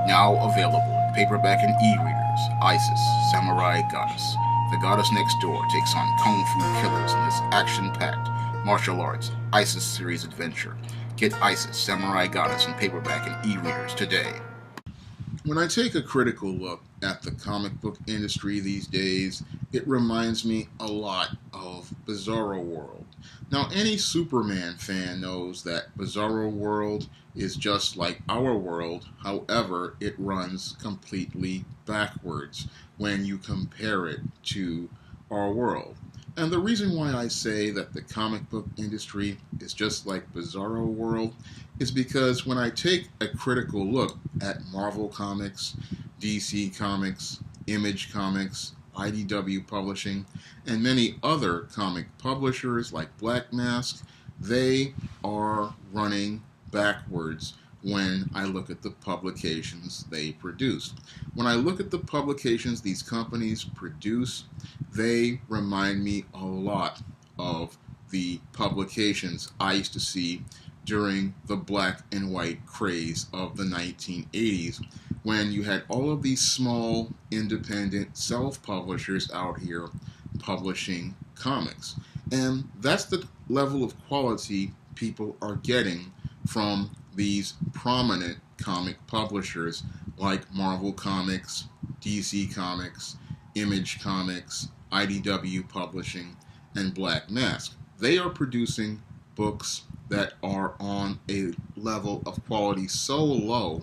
Now available in paperback and e-readers, Isis, Samurai Goddess. The goddess next door takes on kung fu killers in this action-packed martial arts Isis series adventure. Get Isis, Samurai Goddess in paperback and e-readers today. When I take a critical look at the comic book industry these days, it reminds me a lot of Bizarro World. Now, any Superman fan knows that Bizarro World is just like our world, however, it runs completely backwards when you compare it to our world. And the reason why I say that the comic book industry is just like Bizarro World is because when I take a critical look at Marvel Comics, DC Comics, Image Comics, IDW Publishing, and many other comic publishers like Black Mask, they are running backwards when I look at the publications they produce. When I look at the publications these companies produce, they remind me a lot of the publications I used to see during the black and white craze of the 1980s, when you had all of these small, independent self-publishers out here publishing comics. And that's the level of quality people are getting from these prominent comic publishers like Marvel Comics, DC Comics, Image Comics, IDW Publishing, and Black Mask. They are producing books that are on a level of quality so low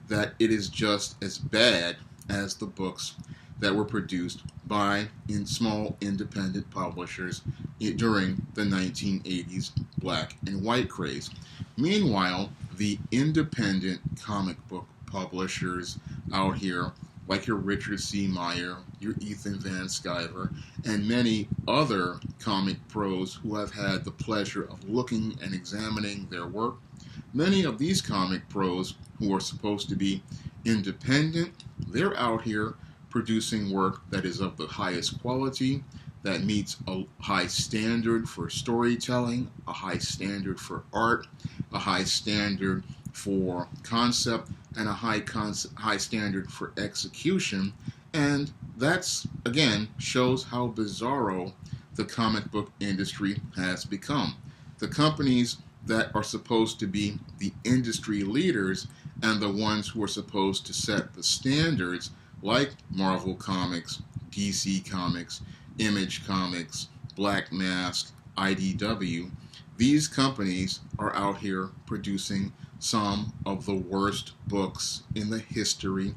that it is just as bad as the books that were produced by small independent publishers during the 1980s black and white craze. Meanwhile, the independent comic book publishers out here, like your Richard C. Meyer, your Ethan Van Sciver, and many other comic pros who have had the pleasure of looking and examining their work, many of these comic pros who are supposed to be independent, they're out here producing work that is of the highest quality, that meets a high standard for storytelling, a high standard for art, a high standard for concept, and a high standard for execution. And that's, again, shows how bizarro the comic book industry has become. The companies that are supposed to be the industry leaders and the ones who are supposed to set the standards, like Marvel Comics, DC Comics, Image Comics, Black Mask, IDW, these companies are out here producing some of the worst books in the history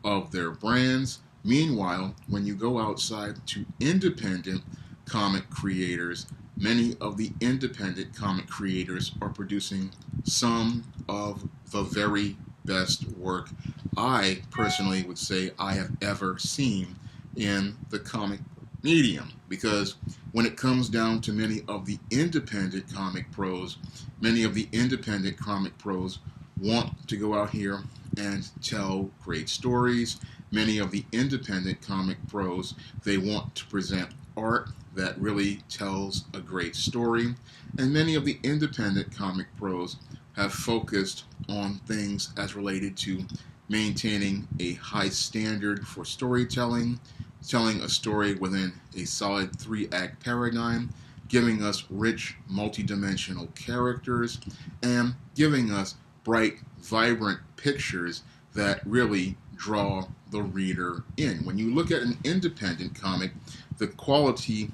of their brands. Meanwhile, when you go outside to independent comic creators, many of the independent comic creators are producing some of the very best work I personally would say I have ever seen in the comic medium. Because when it comes down to many of the independent comic pros, many of the independent comic pros want to go out here and tell great stories. Many of the independent comic pros, they want to present art that really tells a great story. And many of the independent comic pros have focused on things as related to maintaining a high standard for storytelling, telling a story within a solid three-act paradigm, giving us rich, multidimensional characters, and giving us bright, vibrant pictures that really draw the reader in. When you look at an independent comic, the quality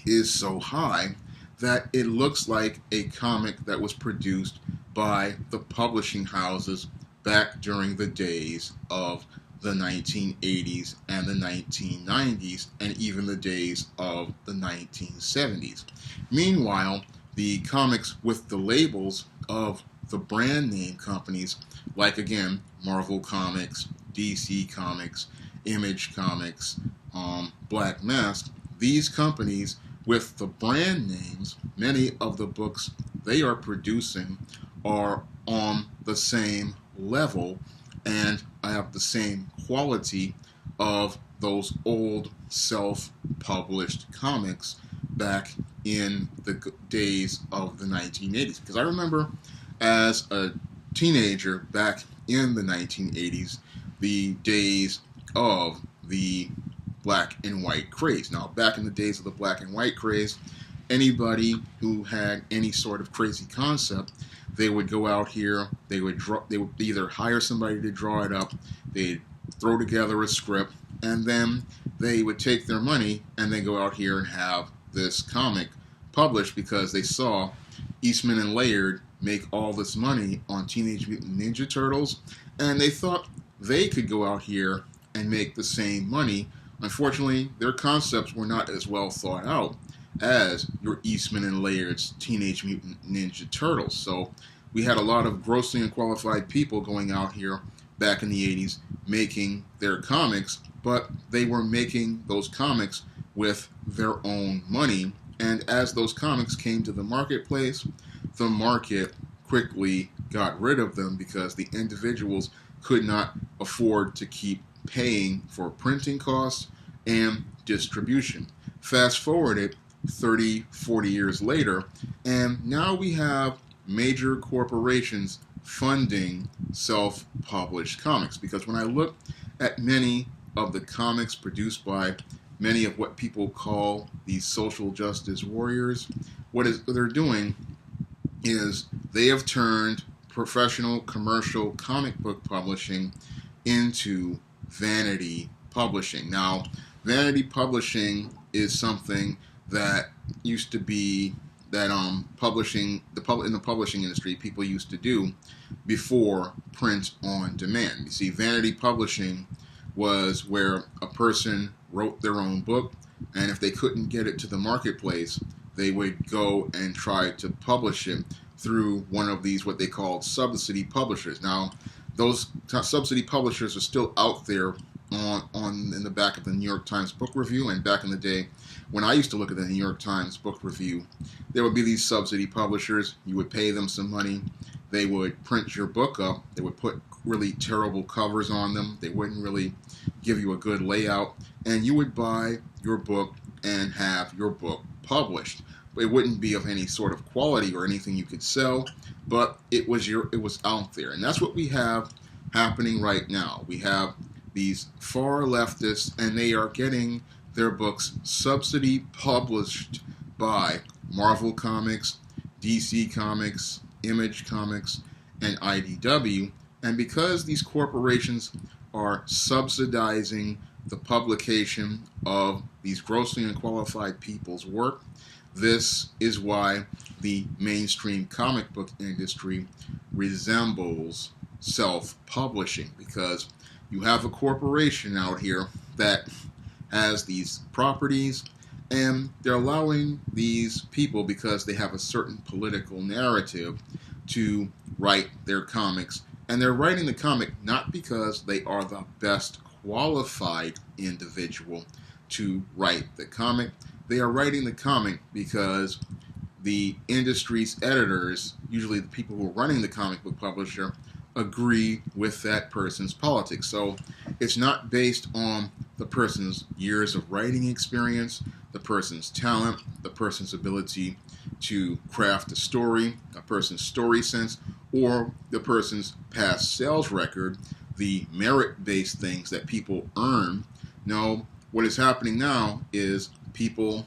is so high that it looks like a comic that was produced by the publishing houses back during the days of the 1980s and the 1990s, and even the days of the 1970s. Meanwhile, the comics with the labels of the brand name companies, like again, Marvel Comics, DC Comics, Image Comics, Black Mask, these companies with the brand names, many of the books they are producing are on the same level and have the same quality of those old self-published comics back in the days of the 1980s. Because I remember as a teenager back in the 1980s, the days of the black and white craze. Now, back in the days of the black and white craze, anybody who had any sort of crazy concept, they would go out here, they would either hire somebody to draw it up, they'd throw together a script, and then they would take their money and then go out here and have this comic published because they saw Eastman and Laird make all this money on Teenage Mutant Ninja Turtles, and they thought they could go out here and make the same money. Unfortunately, their concepts were not as well thought out as your Eastman and Laird's Teenage Mutant Ninja Turtles. So we had a lot of grossly unqualified people going out here back in the 80s making their comics, but they were making those comics with their own money. And as those comics came to the marketplace, the market quickly got rid of them because the individuals could not afford to keep paying for printing costs and distribution. Fast forward it 30, 40 years later, and now we have major corporations funding self-published comics. Because when I look at many of the comics produced by many of what people call these social justice warriors, what they're doing is they have turned professional commercial comic book publishing into vanity publishing. Now, vanity publishing is something that used to be that in the publishing industry people used to do before print on demand. You see, vanity publishing was where a person wrote their own book, and if they couldn't get it to the marketplace, they would go and try to publish it through one of these what they called subsidy publishers. Now, those subsidy publishers are still out there on in the back of the New York Times Book Review. And back in the day, when I used to look at the New York Times Book Review, there would be these subsidy publishers. You would pay them some money. They would print your book up. They would put really terrible covers on them. They wouldn't really give you a good layout. And you would buy your book and have your book published. It wouldn't be of any sort of quality or anything you could sell, but it was out there. And that's what we have happening right now. We have these far leftists, and they are getting their books subsidy published by Marvel Comics, DC Comics, Image Comics, and IDW. And because these corporations are subsidizing the publication of these grossly unqualified people's work, this is why the mainstream comic book industry resembles self-publishing, because you have a corporation out here that has these properties, and they're allowing these people, because they have a certain political narrative, to write their comics. And they're writing the comic not because they are the best qualified individual to write the comic. They are writing the comic because the industry's editors, usually the people who are running the comic book publisher, agree with that person's politics. So it's not based on the person's years of writing experience, the person's talent, the person's ability to craft a story, a person's story sense, or the person's past sales record, the merit-based things that people earn. No, what is happening now is people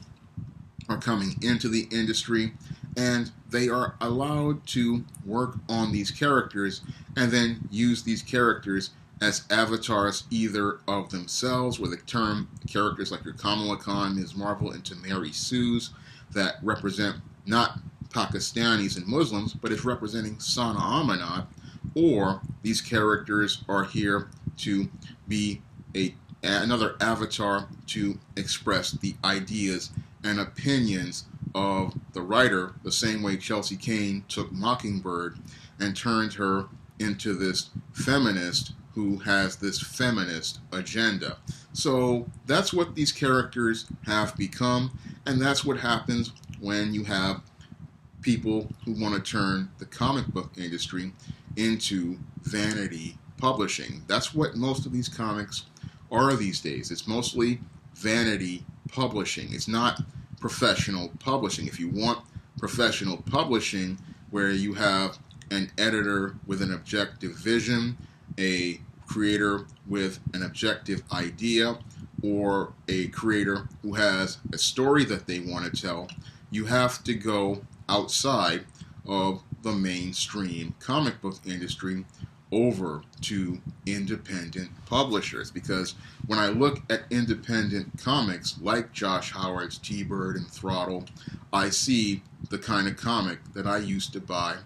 are coming into the industry and they are allowed to work on these characters and then use these characters as avatars either of themselves, with a term characters like your Kamala Khan, Ms. Marvel, and Mary Sue's that represent not Pakistanis and Muslims, but is representing Sana Amanat, or these characters are here to be another avatar to express the ideas and opinions of the writer, the same way Chelsea Kane took Mockingbird and turned her into this feminist who has this feminist agenda. So that's what these characters have become, and that's what happens when you have people who want to turn the comic book industry into vanity publishing. That's what most of these comics are these days. It's mostly vanity publishing. It's not professional publishing. If you want professional publishing where you have an editor with an objective vision a creator with an objective idea or a creator who has a story that they want to tell, you have to go outside of the mainstream comic book industry over to independent publishers. Because when I look at independent comics like Josh Howard's T-Bird and Throttle, I see the kind of comic that I used to buy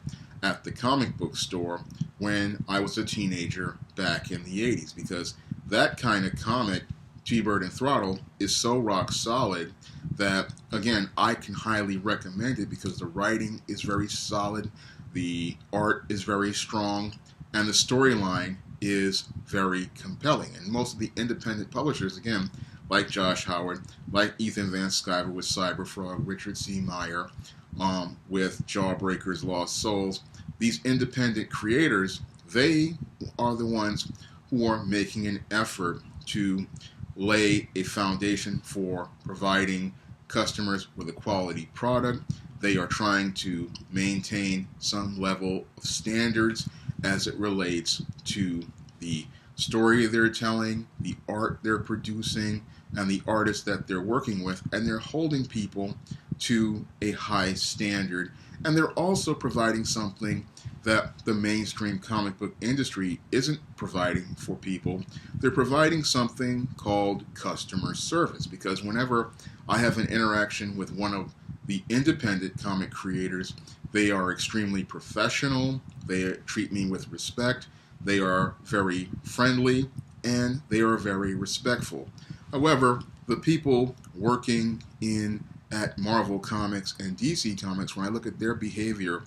at the comic book store when I was a teenager back in the 80s. Because that kind of comic, T-Bird and Throttle, is so rock solid that, again, I can highly recommend it because the writing is very solid, the art is very strong, and the storyline is very compelling. And most of the independent publishers, again, like Josh Howard, like Ethan Van Sciver with Cyberfrog, Richard C. Meyer with Jawbreakers, Lost Souls, these independent creators, they are the ones who are making an effort to lay a foundation for providing customers with a quality product. They are trying to maintain some level of standards as it relates to the story they're telling, the art they're producing, and the artists that they're working with, and they're holding people to a high standard. And they're also providing something that the mainstream comic book industry isn't providing for people. They're providing something called customer service, because whenever I have an interaction with one of the independent comic creators, they are extremely professional, they treat me with respect, they are very friendly, and they are very respectful. However, the people working at Marvel Comics and DC Comics, when I look at their behavior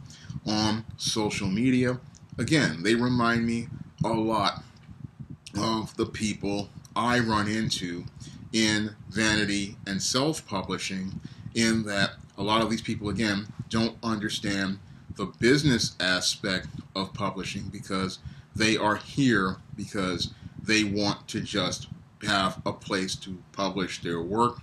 on social media, again, they remind me a lot of the people I run into in vanity and self-publishing, in that a lot of these people, again, don't understand the business aspect of publishing, because they are here because they want to just have a place to publish their work,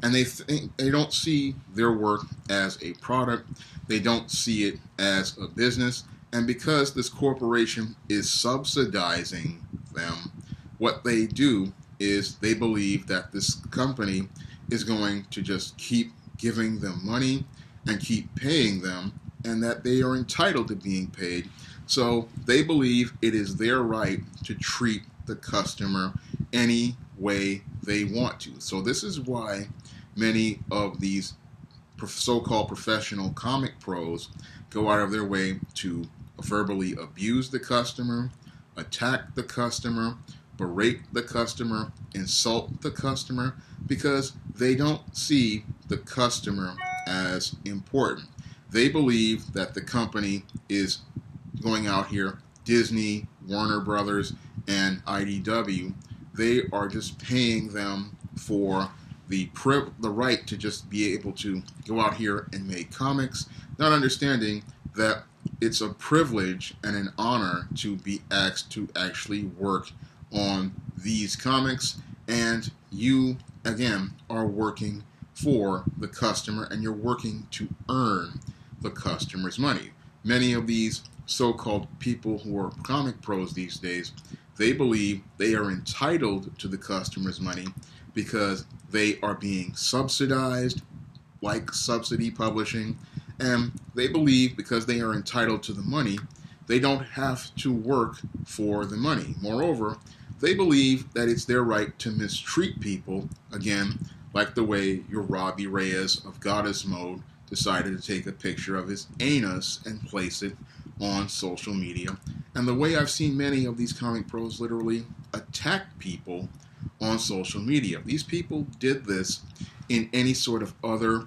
and they don't see their work as a product, they don't see it as a business. And because this corporation is subsidizing them, what they do is they believe that this company is going to just keep giving them money and keep paying them, and that they are entitled to being paid. So they believe it is their right to treat the customer any way they want to. So this is why many of these so-called professional comic pros go out of their way to verbally abuse the customer, attack the customer, berate the customer, insult the customer, because they don't see the customer as important. They believe that the company is going out here, Disney, Warner Brothers, and IDW, they are just paying them for the right to just be able to go out here and make comics, not understanding that it's a privilege and an honor to be asked to actually work on these comics, and you, again, are working for the customer, and you're working to earn the customer's money. Many of these so-called people who are comic pros these days, they believe they are entitled to the customer's money because they are being subsidized, like subsidy publishing, and they believe because they are entitled to the money, they don't have to work for the money. Moreover, they believe that it's their right to mistreat people, again, like the way your Robbie Reyes of Goddess Mode decided to take a picture of his anus and place it on social media, and the way I've seen many of these comic pros literally attack people on social media. These people did this in any sort of other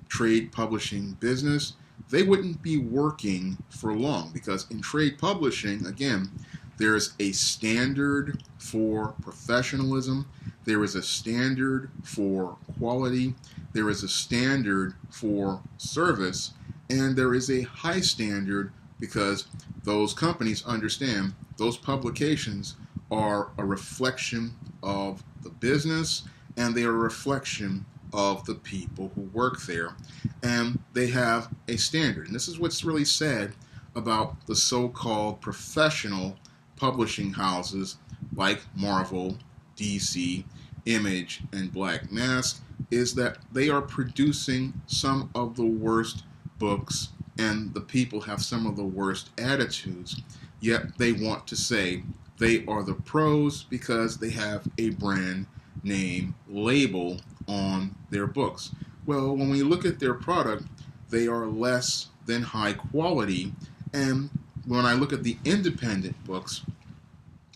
trade publishing business. They wouldn't be working for long, because in trade publishing, again, there's a standard for professionalism, there is a standard for quality, there is a standard for service, and there is a high standard because those companies understand those publications are a reflection of the business, and they are a reflection of the people who work there, and they have a standard. And this is what's really sad about the so-called professional publishing houses like Marvel, DC, Image, and Black Mask is that they are producing some of the worst books, and the people have some of the worst attitudes, yet they want to say they are the pros because they have a brand name label on their books. Well, when we look at their product, they are less than high quality, and when I look at the independent books,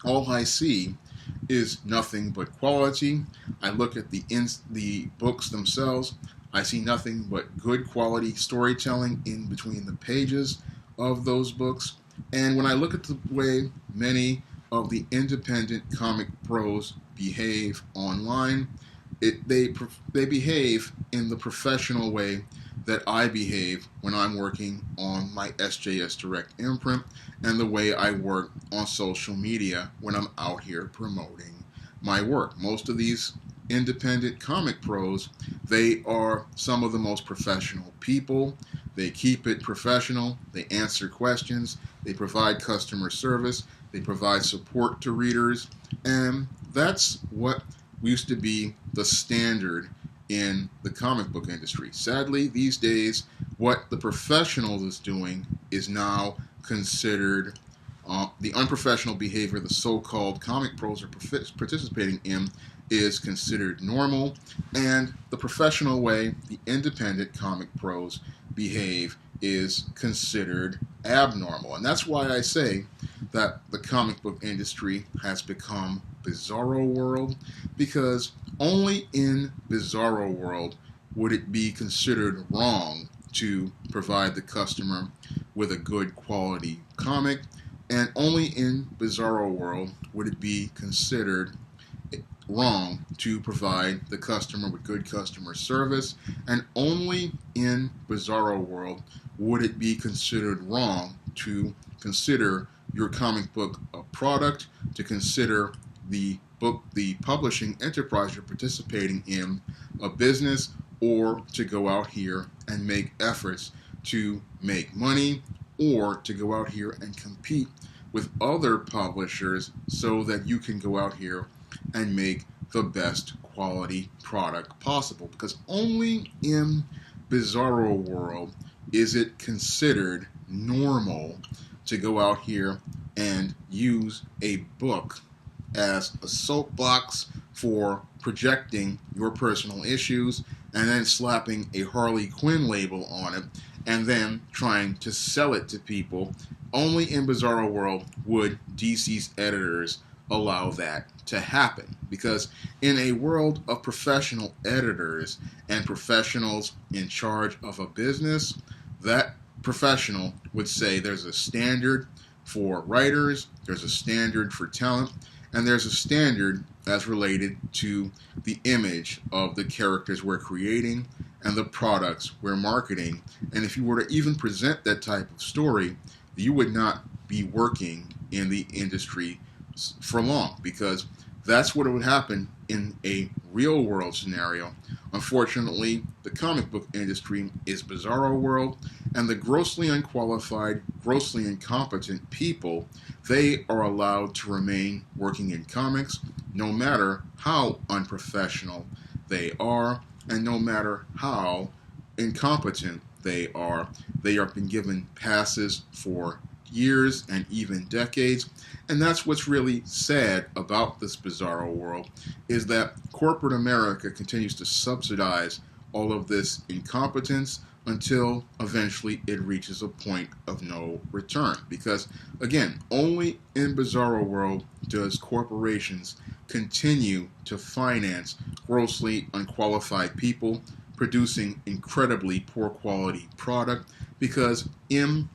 all I see is nothing but quality. I look at the books themselves, I see nothing but good quality storytelling in between the pages of those books. And when I look at the way many of the independent comic pros behave online, they behave in the professional way that I behave when I'm working on my SJS Direct imprint, and the way I work on social media when I'm out here promoting my work. Most of these independent comic pros, they are some of the most professional people. They keep it professional, they answer questions, they provide customer service, they provide support to readers, and that's what used to be the standard in the comic book industry. Sadly, these days, what the professional is doing is now considered the unprofessional behavior the so-called comic pros are participating in is considered normal, and the professional way the independent comic pros behave is considered abnormal. And that's why I say that the comic book industry has become Bizarro world, because only in Bizarro world would it be considered wrong to provide the customer with a good quality comic, and only in Bizarro world would it be considered wrong to provide the customer with good customer service, and only in Bizarro world would it be considered wrong to consider your comic book a product, to consider the book, the publishing enterprise you're participating in, a business, or to go out here and make efforts to make money, or to go out here and compete with other publishers so that you can go out here and make the best quality product possible. Because only in Bizarro world is it considered normal to go out here and use a book as a soapbox for projecting your personal issues, and then slapping a Harley Quinn label on it, and then trying to sell it to people. Only in Bizarro world would DC's editors allow that to happen, because in a world of professional editors and professionals in charge of a business, that professional would say there's a standard for writers, there's a standard for talent, and there's a standard as related to the image of the characters we're creating and the products we're marketing. And if you were to even present that type of story, you would not be working in the industry for long, because that's what would happen in a real world scenario. Unfortunately, the comic book industry is Bizarro world, and the grossly unqualified, grossly incompetent people, they are allowed to remain working in comics no matter how unprofessional they are, and no matter how incompetent they are. They have been given passes for years and even decades. And that's what's really sad about this Bizarro world, is that corporate America continues to subsidize all of this incompetence until eventually it reaches a point of no return. Because again, only in Bizarro world does corporations continue to finance grossly unqualified people producing incredibly poor quality product, because in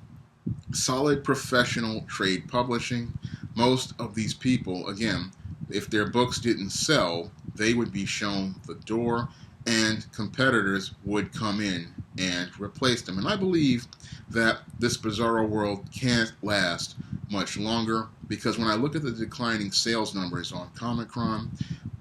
solid professional trade publishing, most of these people, again, if their books didn't sell, they would be shown the door, and competitors would come in and replace them. And I believe that this Bizarro world can't last much longer, because when I look at the declining sales numbers on Comic-Con,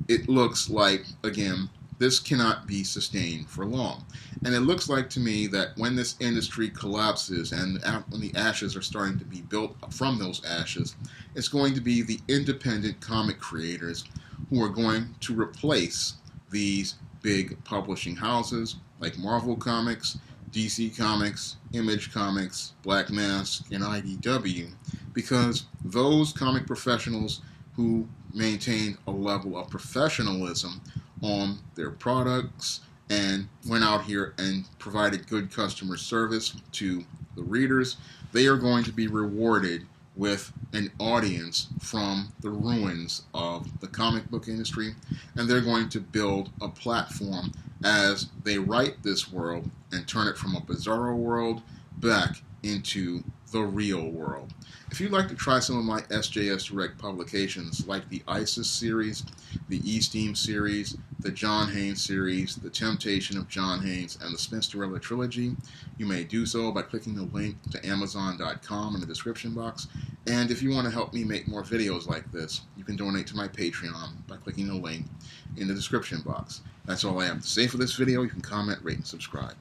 it looks like, again, this cannot be sustained for long. And it looks like to me that when this industry collapses and when the ashes are starting to be built from those ashes, it's going to be the independent comic creators who are going to replace these big publishing houses like Marvel Comics, DC Comics, Image Comics, Black Mask, and IDW, because those comic professionals who maintained a level of professionalism on their products and went out here and provided good customer service to the readers, they are going to be rewarded with an audience from the ruins of the comic book industry, and they're going to build a platform as they write this world and turn it from a bizarro world back into the real world. If you'd like to try some of my SJS Direct publications like the ISIS series, the E-Steam series, the John Haynes series, The Temptation of John Haynes, and the Spinsterella trilogy, you may do so by clicking the link to Amazon.com in the description box. And if you want to help me make more videos like this, you can donate to my Patreon by clicking the link in the description box. That's all I have to say for this video. You can comment, rate, and subscribe.